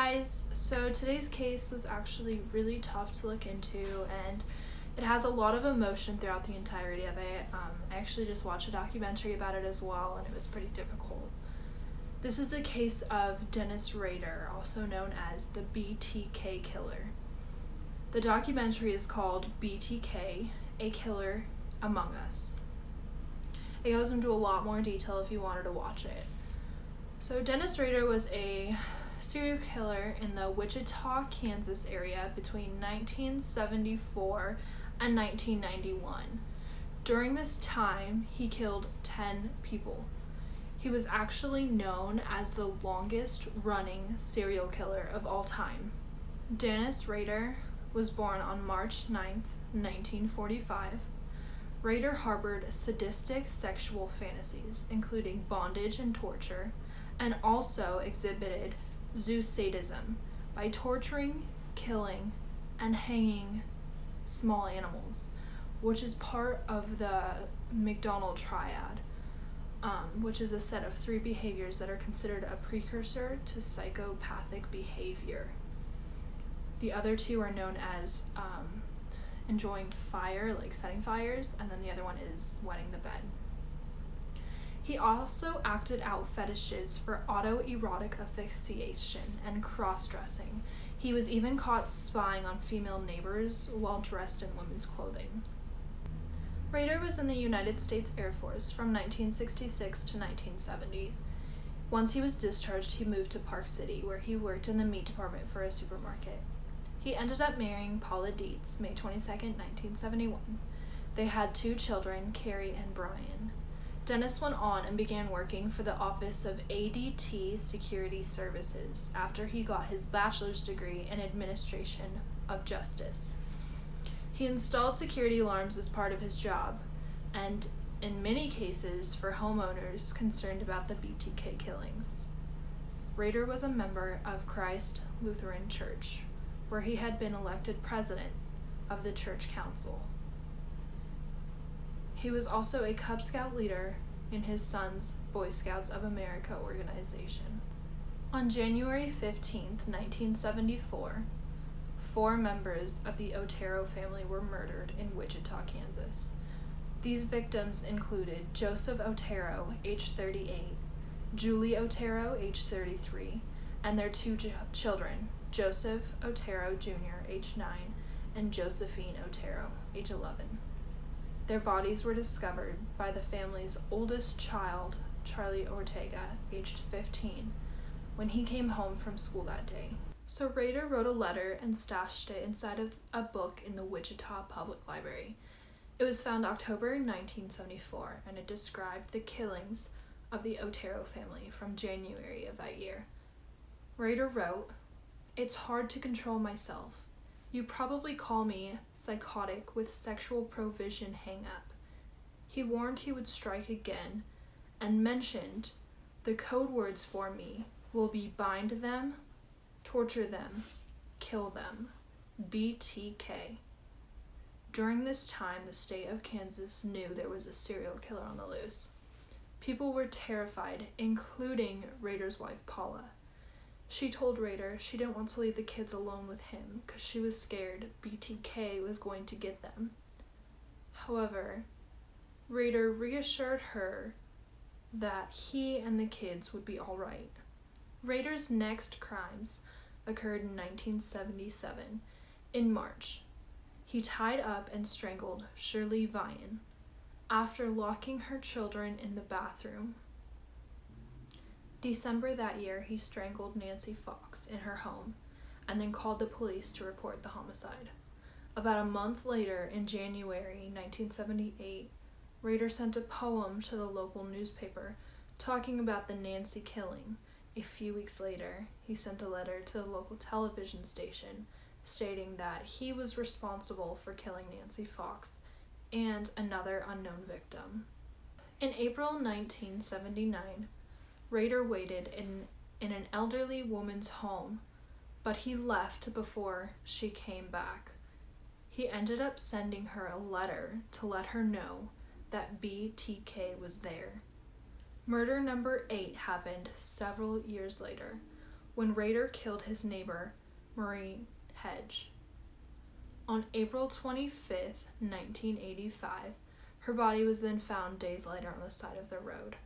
guys, so today's case was actually really tough to look into, and it has a lot of emotion throughout the entirety of it. I actually just watched a documentary about it as well, and it was pretty difficult. This is the case of Dennis Rader, also known as the BTK killer. The documentary is called BTK, A Killer Among Us. It goes into a lot more detail if you wanted to watch it. So Dennis Rader was a serial killer in the Wichita, Kansas area between 1974 and 1991. During this time, he killed 10 people. He was actually known as the longest running serial killer of all time. Dennis Rader was born on March 9th, 1945. Rader harbored sadistic sexual fantasies, including bondage and torture, and also exhibited zoosadism by torturing, killing, and hanging small animals, which is part of the McDonald triad, which is a set of 3 behaviors that are considered a precursor to psychopathic behavior. The other 2 are known as enjoying fire, like setting fires, and then the other one is wetting the bed. He also acted out fetishes for autoerotic asphyxiation and cross-dressing. He was even caught spying on female neighbors while dressed in women's clothing. Rader was in the United States Air Force from 1966 to 1970. Once he was discharged, he moved to Park City, where he worked in the meat department for a supermarket. He ended up marrying Paula Dietz, May 22, 1971. They had 2 children, Carrie and Brian. Dennis went on and began working for the Office of ADT Security Services after he got his bachelor's degree in Administration of Justice. He installed security alarms as part of his job, and in many cases for homeowners concerned about the BTK killings. Rader was a member of Christ Lutheran Church, where he had been elected president of the church council. He was also a Cub Scout leader in his son's Boy Scouts of America organization. On January 15, 1974, 4 members of the Otero family were murdered in Wichita, Kansas. These victims included Joseph Otero, age 38, Julie Otero, age 33, and their 2 children, Joseph Otero Jr., age 9, and Josephine Otero, age 11. Their bodies were discovered by the family's oldest child, Charlie Ortega, aged 15, when he came home from school that day. So Rader wrote a letter and stashed it inside of a book in the Wichita Public Library. It was found October 1974, and it described the killings of the Otero family from January of that year. Rader wrote, "It's hard to control myself. You probably call me psychotic with sexual provision hang-up." He warned he would strike again and mentioned the code words for me will be bind them, torture them, kill them, BTK. During this time, the state of Kansas knew there was a serial killer on the loose. People were terrified, including Rader's wife, Paula. She told Rader she didn't want to leave the kids alone with him because she was scared BTK was going to get them. However, Rader reassured her that he and the kids would be all right. Rader's next crimes occurred in 1977. In March, he tied up and strangled Shirley Vian after locking her children in the bathroom. December that year, he strangled Nancy Fox in her home and then called the police to report the homicide. About a month later, in January 1978, Rader sent a poem to the local newspaper talking about the Nancy killing. A few weeks later, he sent a letter to the local television station stating that he was responsible for killing Nancy Fox and another unknown victim. In April 1979, Rader waited in an elderly woman's home, but he left before she came back. He ended up sending her a letter to let her know that BTK was there. Murder number 8 happened several years later. when Rader killed his neighbor, Marie Hedge. On April 25th, 1985, her body was then found days later on the side of the road.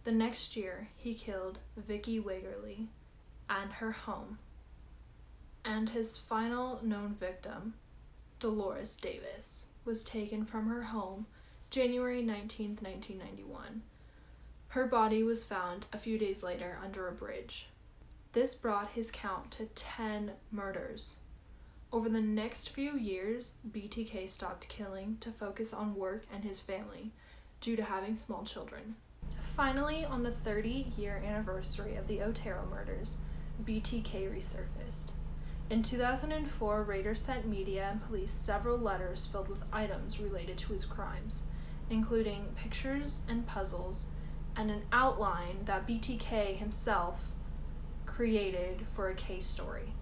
The next year, he killed Vicki Wagerly and her home, and his final known victim, Dolores Davis, was taken from her home January 19th, 1991. Her body was found a few days later under a bridge. This brought his count to 10 murders. Over the next few years, BTK stopped killing to focus on work and his family due to having small children. Finally, on the 30-year anniversary of the Otero murders, BTK resurfaced. In 2004, Rader sent media and police several letters filled with items related to his crimes, including pictures and puzzles, and an outline that BTK himself created for a case story.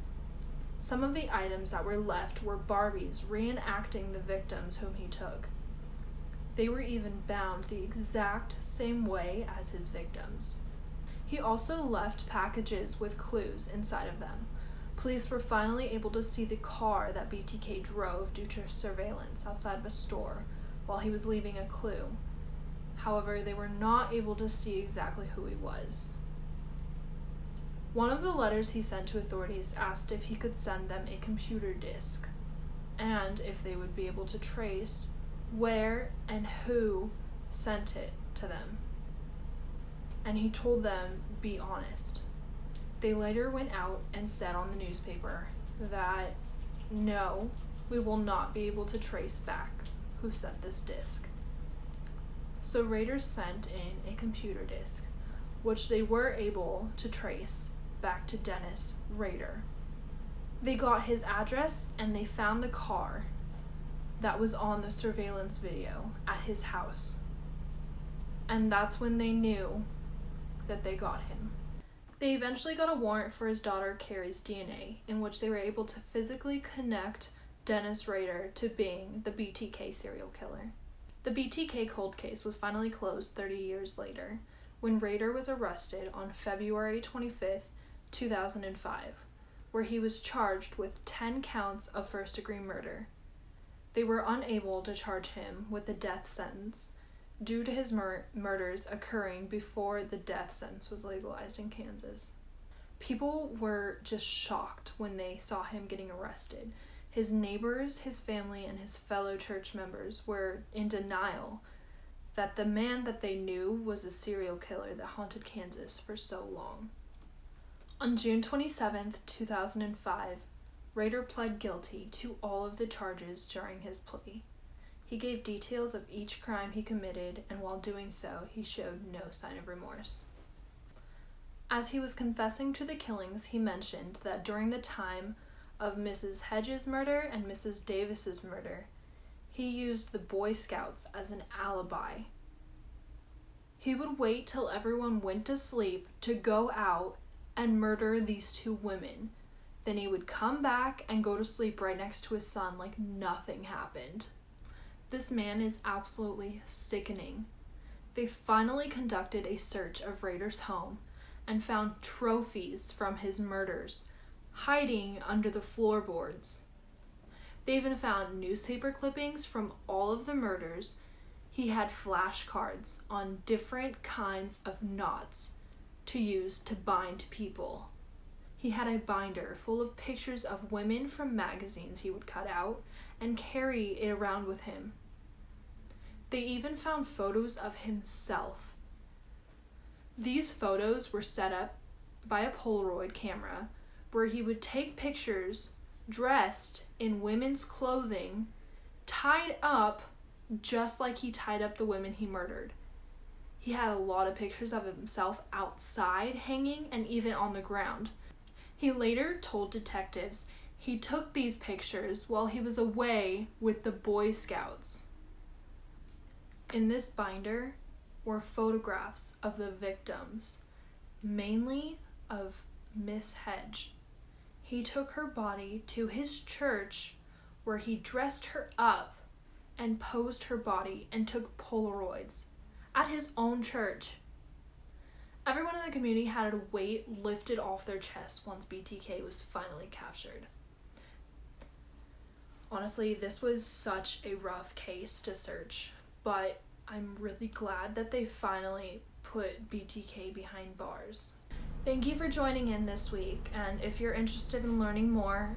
Some of the items that were left were Barbies reenacting the victims whom he took. They were even bound the exact same way as his victims. He also left packages with clues inside of them. Police were finally able to see the car that BTK drove due to surveillance outside of a store while he was leaving a clue. However, they were not able to see exactly who he was. One of the letters he sent to authorities asked if he could send them a computer disk, and if they would be able to trace where and who sent it to them. And he told them, be honest. They later went out and said on the newspaper that, no, we will not be able to trace back who sent this disk. So Rader sent in a computer disk, which they were able to trace back to Dennis Rader. They got his address and they found the car that was on the surveillance video at his house. And that's when they knew that they got him. They eventually got a warrant for his daughter Carrie's DNA, in which they were able to physically connect Dennis Rader to being the BTK serial killer. The BTK cold case was finally closed 30 years later, when Rader was arrested on February 25th, 2005, where he was charged with 10 counts of first-degree murder. They were unable to charge him with the death sentence due to his murders occurring before the death sentence was legalized in Kansas. People were just shocked when they saw him getting arrested. His neighbors, his family, and his fellow church members were in denial that the man that they knew was a serial killer that haunted Kansas for so long. On June 27th, 2005, Rader pled guilty to all of the charges during his plea. He gave details of each crime he committed, and while doing so, he showed no sign of remorse. As he was confessing to the killings, he mentioned that during the time of Mrs. Hedges' murder and Mrs. Davis's murder, he used the Boy Scouts as an alibi. He would wait till everyone went to sleep to go out and murder these two women. Then he would come back and go to sleep right next to his son like nothing happened. This man is absolutely sickening. They finally conducted a search of Rader's home and found trophies from his murders hiding under the floorboards. They even found newspaper clippings from all of the murders. He had flashcards on different kinds of knots to use to bind people. He had a binder full of pictures of women from magazines he would cut out and carry it around with him. They even found photos of himself. These photos were set up by a Polaroid camera where he would take pictures dressed in women's clothing, tied up just like he tied up the women he murdered. He had a lot of pictures of himself outside hanging and even on the ground. He later told detectives he took these pictures while he was away with the Boy Scouts. In this binder were photographs of the victims, mainly of Miss Hedge. He took her body to his church where he dressed her up and posed her body and took Polaroids at his own church. Everyone in the community had a weight lifted off their chest once BTK was finally captured. Honestly, this was such a rough case to search, but I'm really glad that they finally put BTK behind bars. Thank you for joining in this week, and if you're interested in learning more,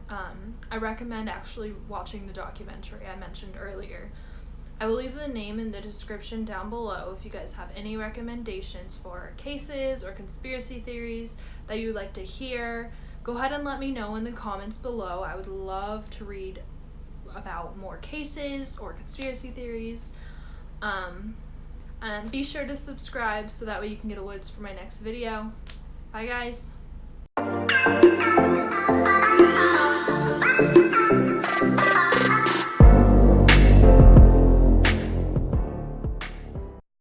I recommend actually watching the documentary I mentioned earlier. I will leave the name in the description down below if you guys have any recommendations for cases or conspiracy theories that you'd like to hear. Go ahead and let me know in the comments below. I would love to read about more cases or conspiracy theories. And be sure to subscribe so that way you can get alerts for my next video. Bye guys!